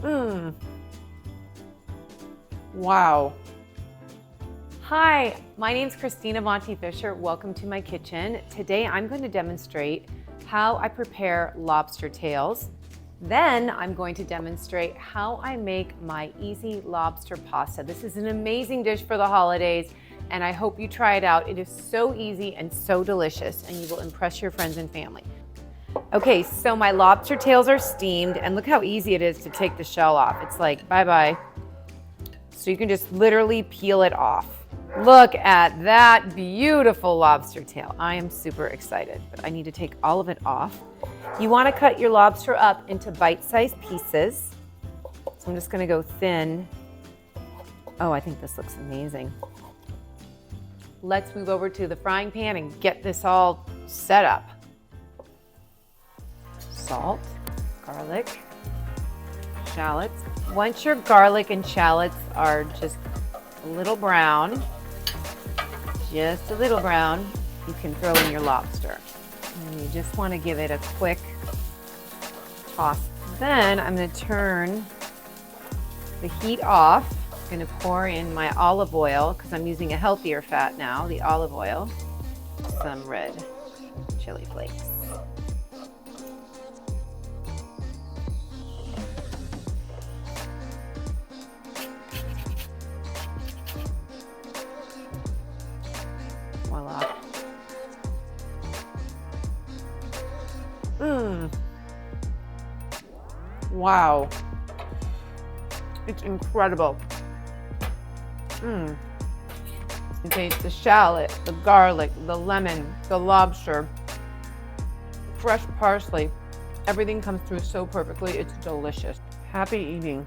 Mmm. Wow. Hi, my name's Christina Monty Fisher. Welcome to my kitchen. Today I'm going to demonstrate how I prepare lobster tails. Then I'm going to demonstrate how I make my easy lobster pasta. This is an amazing dish for the holidays, and I hope you try it out. It is so easy and so delicious, and you will impress your friends and family. Okay, so my lobster tails are steamed, and look how easy it is to take the shell off. It's like, bye-bye. So you can just literally peel it off. Look at that beautiful lobster tail. I am super excited, but I need to take all of it off. You want to cut your lobster up into bite-sized pieces. So I'm just going to go thin. Oh, I think this looks amazing. Let's move over to the frying pan and get this all set up. Salt, garlic, shallots. Once your garlic and shallots are just a little brown, you can throw in your lobster. And you just want to give it a quick toss. Then I'm going to turn the heat off. I'm going to pour in my olive oil because I'm using a healthier fat now, the olive oil, some red chili flakes. Voila. Wow. It's incredible. You taste the shallot, the garlic, the lemon, the lobster, fresh parsley. Everything comes through so perfectly. It's delicious. Happy eating.